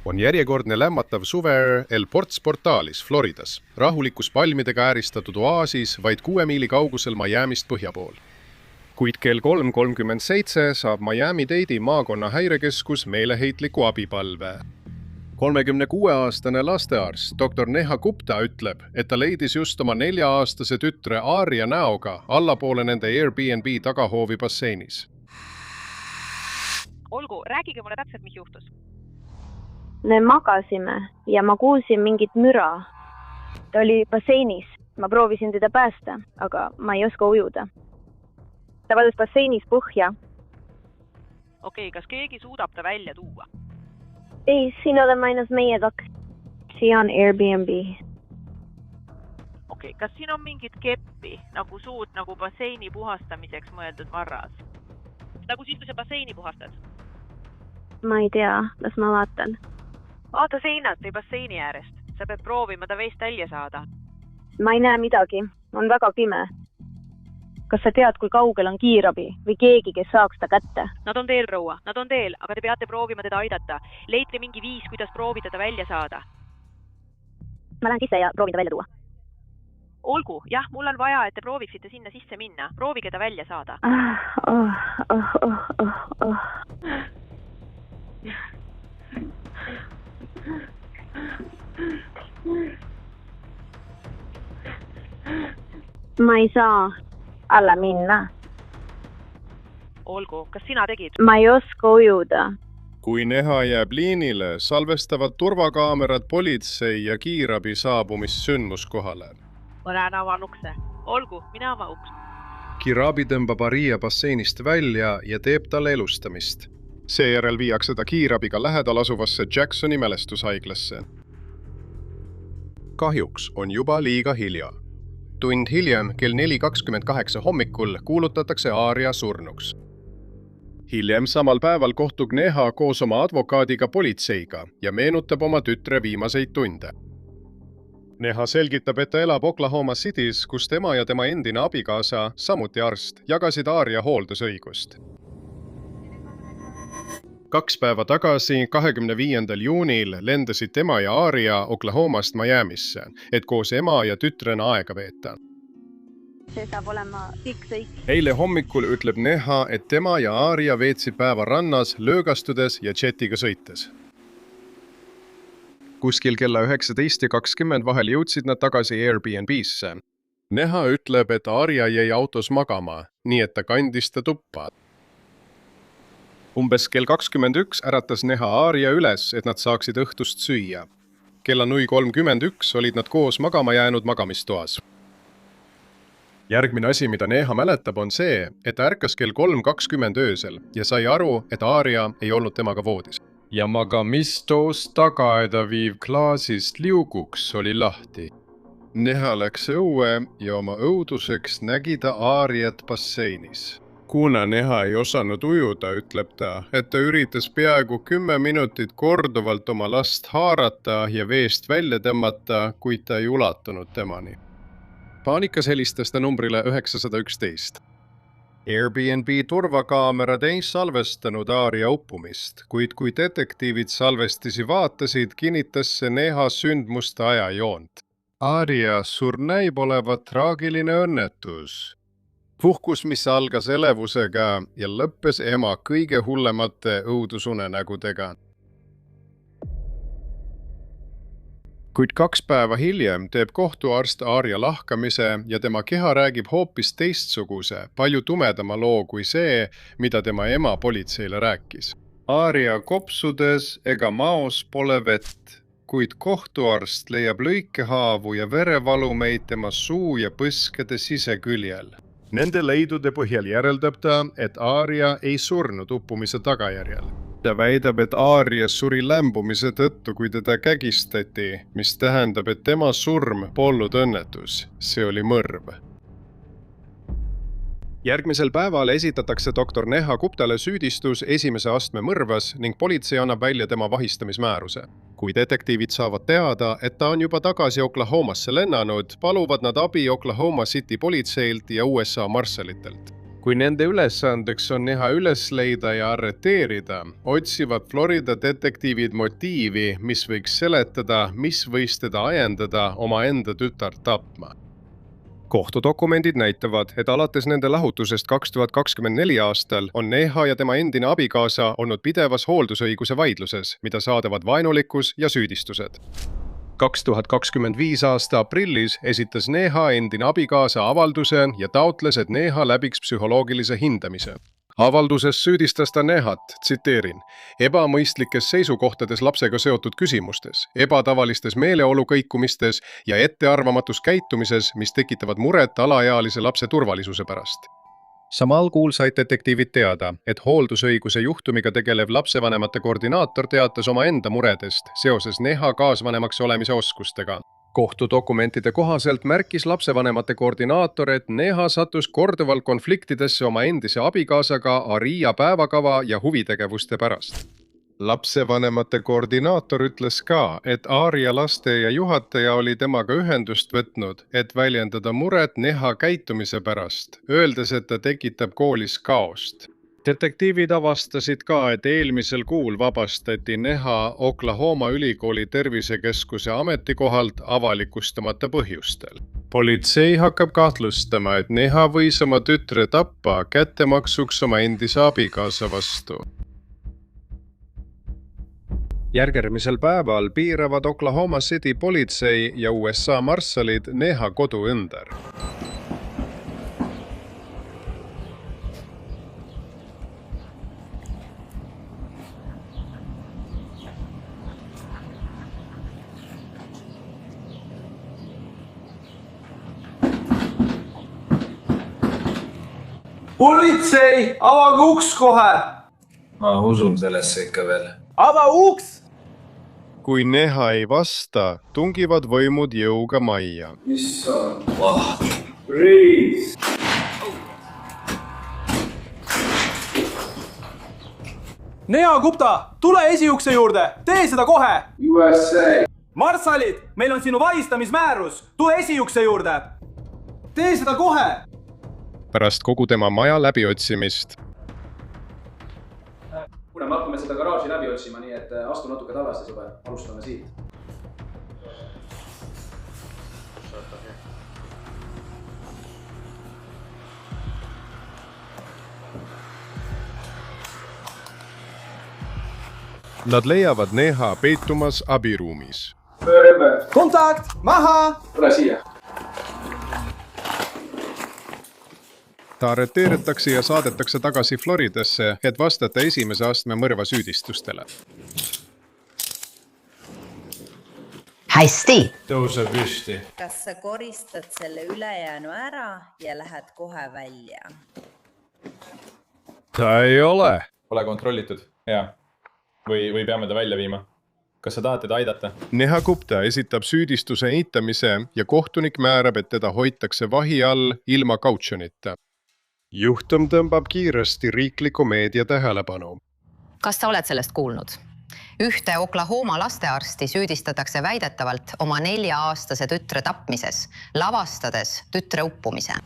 On järjekordne lämmatav suve El Ports Portalis, Floridas, rahulikus palmidega ääristatud oaasis vaid 6 miili kaugusel Miamist põhja pool. Kuid kell 3:37 saab Miami-Dade'i maakonna häirekeskus meeleheitliku abipalve. 36-aastane lastearst dr. Neha Gupta ütleb, et ta leidis just oma 4-aastase tütre Aaria näoga allapoole nende Airbnb tagahoovi basseinis. Olgu, rääkige mulle täpselt, mis juhtus. Me magasime ja ma kuulsin mingit müra. Ta oli basseinis. Ma proovisin teda päästa, aga ma ei oska ujuda. Ta vadus basseinis põhja. Okei, kas keegi suudab ta välja tuua? Ei, siin oleme ainult meie 2. Siia on Airbnb. Okei, kas siin on mingit keppi, nagu suud, nagu basseini puhastamiseks mõeldud varras? Nagu siis, kui sa basseini puhastad? Ma ei tea, las ma vaatan. Vaata seinalt või basseini äärest. Sa pead proovima ta veest välja saada. Ma ei näe midagi. On väga pime. Kas sa tead, kui kaugel on kiirabi või keegi, kes saaks ta kätte? Nad on teel, proua. Nad on teel, aga te peate proovima teda aidata. Leidke mingi viis, kuidas proovida ta välja saada. Ma lähen sisse ja proovin ta välja tuua. Olgu, jah, mul on vaja, et te prooviksite sinna sisse minna. Proovige ta välja saada. Ma ei saa alla minna. Olgu, kas sina tegid? Ma ei oska ujuda. Kui Neha jääb liinile, salvestavad turvakaamerad politsei ja kiirabi saabumist sündmuskohale. Ma lähen avan ukse. Olgu, mina ava uks. Kiirabi tõmbab Aaria basseinist välja ja teeb talle elustamist. Seejärel viiakse ta kiirabiga lähedal asuvasse Jacksoni mälestushaiglasse. Kahjuks on juba liiga hilja. Tund hiljem, kell 4:28 hommikul, kuulutatakse Aaria surnuks. Hiljem samal päeval kohtub Neha koos oma advokaadiga politseiga ja meenutab oma tütre viimaseid tunde. Neha selgitab, et ta elab Oklahoma City's, kus tema ja tema endine abikaasa, samuti arst, jagasid Aaria hooldusõigust. 2 päeva tagasi, 25. juunil, lendasid tema ja Aaria Oklahomast Miamisse, et koos ema ja tütrena aega veeta. See saab olema kõik. Eile hommikul ütleb Neha, et tema ja Aaria veetsid päeva rannas löögastudes ja jetiga sõites. Kuskil kella 19:20 vahel jõudsid nad tagasi Airbnb'sse. Neha ütleb, et Aaria jäi autos magama, nii et ta kandis ta tuppa. Umbes kell 21 äratas Neha Aaria üles, et nad saaksid õhtust süüa. Kella 0:31 olid nad koos magama jäänud magamistoas. Järgmine asi, mida Neha mäletab, on see, et ta ärkas kell 3:20 öösel ja sai aru, et Aaria ei olnud temaga voodis. Ja magamistoos tagaeda viiv klaasist liuguks oli lahti. Neha läks õue ja oma õuduseks nägi ta Aariat basseinis. Kuna Neha ei osanud ujuda, ütleb ta, et ta üritas peaaegu 10 minutit korduvalt oma last haarata ja veest välja tõmmata, kuid ta ei ulatunud temani. Paanikas helistas ta numbrile 911. Airbnb turvakaamerad ei salvestanud Aaria uppumist, kuid kui detektiivid salvestisi vaatasid, kinnitas see Neha sündmuste ajajoont. Aaria surnäib olevat traagiline õnnetus. Puhkus, mis algas elevusega ja lõppes ema kõige hullemate õudusunenägudega. Kuid 2 päeva hiljem teeb kohtuarst Aaria lahkamise ja tema keha räägib hoopis teistsuguse, palju tumedama loo kui see, mida tema ema politseile rääkis. Aaria kopsudes ega maos pole vett, kuid kohtuarst leiab lõikehaavu ja verevalumeid tema suu ja põskede siseküljel. Nende leidude põhjal järeldab ta, et Aaria ei surnud uppumise tagajärjel. Ta väidab, et Aaria suri lämbumise tõttu, kui teda kägistati, mis tähendab, et tema surm polnud õnnetus, see oli mõrv. Järgmisel päeval esitatakse dr. Neha Guptale süüdistus 1. astme mõrvas ning politsei annab välja tema vahistamismääruse. Kui detektiivid saavad teada, et ta on juba tagasi Oklahomasse lennanud, paluvad nad abi Oklahoma City politseilt ja USA marssalitelt. kui nende ülesandeks on Neha üles leida ja arreteerida, otsivad Florida detektiivid motiivi, mis võiks seletada, mis võis teda ajendada omaenda tütart tapma. Kohtudokumendid näitavad, et alates nende lahutusest 2024 aastal on Neha ja tema endine abikaasa olnud pidevas hooldusõiguse vaidluses, mida saadavad vaenulikkus ja süüdistused. 2025 aasta aprillis esitas Neha endine abikaasa avalduse ja taotles, et Neha läbiks psühholoogilise hindamise. Avalduses süüdistas ta Nehat, tsiteerin, ebamõistlikes seisukohtades lapsega seotud küsimustes, ebatavalistes meeleolukõikumistes ja ettearvamatus käitumises, mis tekitavad muret alaealise lapse turvalisuse pärast. Samal kuul said detektiivid teada, et hooldusõiguse juhtumiga tegelev lapsevanemate koordinaator teatas omaenda muredest seoses Neha kaasvanemaks olemise oskustega. Kohtudokumentide kohaselt märkis lapsevanemate koordinaator, et Neha sattus korduvalt konfliktidesse oma endise abikaasaga Aria päevakava ja huvitegevuste pärast. Lapsevanemate koordinaator ütles ka, et Aria laste ja juhataja oli temaga ühendust võtnud, et väljendada muret Neha käitumise pärast, öeldes, et ta tekitab koolis kaost. Detektiivid avastasid ka, et eelmisel kuul vabastati Neha Oklahoma ülikooli tervisekeskuse ametikohalt avalikustamata põhjustel. Politsei hakkab kahtlustama, et Neha võis oma tütre tappa kättemaksuks oma endise abikaasa vastu. Järgmisel päeval piiravad Oklahoma City politsei ja USA marssalid Neha kodu ümber. Politsei, avage uks kohe! Ma usun sellesse ikka veel. Ava uks! Kui Neha ei vasta, tungivad võimud jõuga majja. Issand, Riis! Neha Gupta, tule esiukse juurde! Tee seda kohe! USA! Marssalid, meil on sinu vahistamismäärus! Tule esiukse juurde! Tee seda kohe! Pärast kogu tema maja läbiotsimist. Kuna me hakkame seda garaaži läbi otsima, nii et astu natuke tagasi, sõber. Alustame siit. Nad leiavad Neha peitumas abiruumis. Kontakt! Maha! Tule siia. Ta arreteeritakse ja saadetakse tagasi Floridasse, et vastata esimese astme mõrva süüdistustele. Hästi! Tõuse püsti. Kas sa koristad selle ülejäänu ära ja lähed kohe välja? Ta ei ole. Pole kontrollitud, hea. Või peame ta välja viima? Kas sa tahad teda aidata? Neha Gupta esitab süüdistuse eitamise ja kohtunik määrab, et teda hoitakse vahi all ilma kautšonita. Juhtum tõmbab kiiresti riikliku meedia tähelepanu. Kas sa oled sellest kuulnud? Ühte Oklahoma lastearsti süüdistatakse väidetavalt oma 4-aastase tütre tapmises, lavastades tütre uppumise.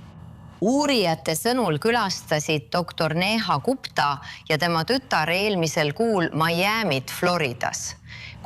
Uurijate sõnul külastasid doktor Neha Gupta ja tema tütar eelmisel kuul Miamit Floridas,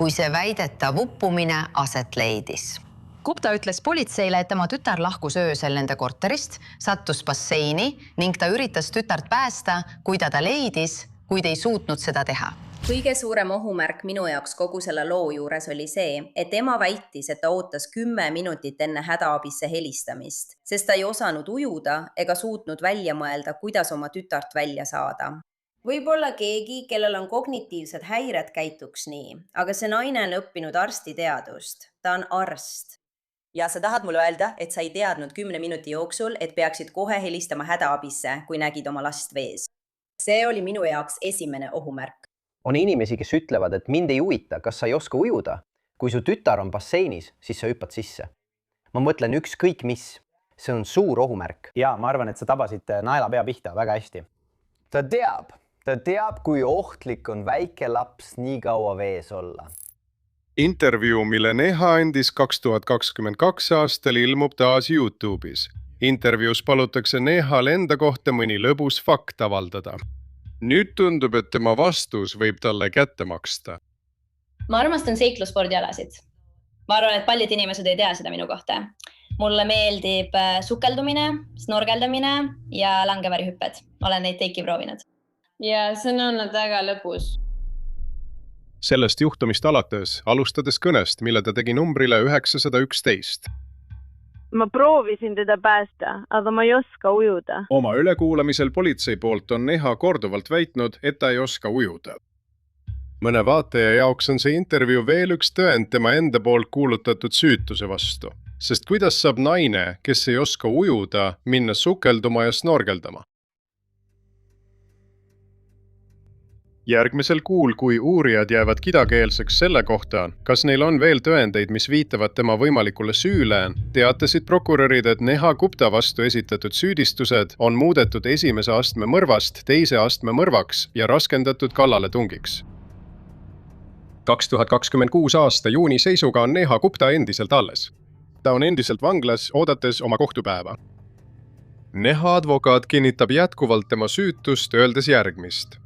kui see väidetav uppumine aset leidis. Gupta ütles politseile, et tema tütar lahkus öösel nende korterist, sattus basseini ning ta üritas tütart päästa, kui ta leidis, kuid ei suutnud seda teha. Kõige suurem ohumärk minu jaoks kogu selle loo juures oli see, et ema väitis, et ta ootas 10 minutit enne hädaabisse helistamist, sest ta ei osanud ujuda ega suutnud välja mõelda, kuidas oma tütart välja saada. Võib-olla keegi, kellel on kognitiivsed häired, käituks nii, aga see naine on õppinud arstiteadust. Ta on arst. Ja sa tahad mulle öelda, et sa ei teadnud 10 minuti jooksul, et peaksid kohe helistama hädaabisse, kui nägid oma last vees. See oli minu jaoks esimene ohumärk. On inimesi, kes ütlevad, et mind ei huvita, kas sa ei oska ujuda. Kui su tütar on basseinis, siis sa hüppad sisse. Ma mõtlen ükskõik mis. See on suur ohumärk. Ja, ma arvan, et sa tabasid naelapea pihta väga hästi. Ta teab, kui ohtlik on väike laps nii kaua vees olla. Intervjuu, mille Neha andis 2022 aastal, ilmub taas YouTube'is. intervjuus palutakse Nehal enda kohta mõni lõbus fakt avaldada. Nüüd tundub, et tema vastus võib talle kätte maksta. Ma armastan seiklusspordialasid. Ma arvan, et paljud inimesed ei tea seda minu kohta. Mulle meeldib sukeldumine, snorgeldamine ja langevarihüpped. Olen neid teiki proovinud. Ja see on olnud väga lõbus. Sellest juhtumist alates, alustades kõnest, mille ta tegi numbrile 911. ma proovisin teda päästa, aga ma ei oska ujuda. Oma ülekuulamisel politsei poolt on Neha korduvalt väitnud, et ta ei oska ujuda. Mõne vaataja jaoks on see intervjuu veel üks tõend tema enda poolt kuulutatud süütuse vastu. Sest kuidas saab naine, kes ei oska ujuda, minna sukelduma ja snorgeldama? Järgmisel kuul, kui uurijad jäävad kidakeelseks selle kohta, kas neil on veel tõendeid, mis viitavad tema võimalikule süüle, teatasid prokurörid, et Neha Gupta vastu esitatud süüdistused on muudetud esimese astme mõrvast teise astme mõrvaks ja raskendatud kallaletungiks. 2026 aasta juuni seisuga on Neha Gupta endiselt alles. Ta on endiselt vanglas, oodates oma kohtupäeva. Neha advokaat kinnitab jätkuvalt tema süütust, öeldes järgmist.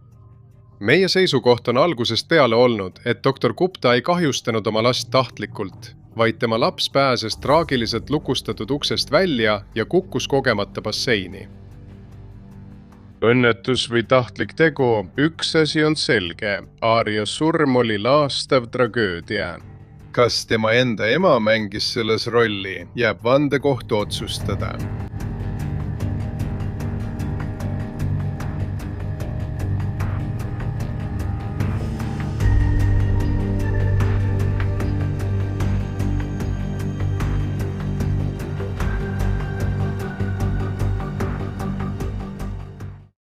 Meie seisukoht on algusest peale olnud, et doktor Gupta ei kahjustanud oma last tahtlikult, vaid tema laps pääses traagiliselt lukustatud uksest välja ja kukkus kogemata basseini. Õnnetus või tahtlik tegu, üks asi on selge. Aaria surm oli laastav tragöödia. Kas tema enda ema mängis selles rolli, jääb vandekohtu otsustada.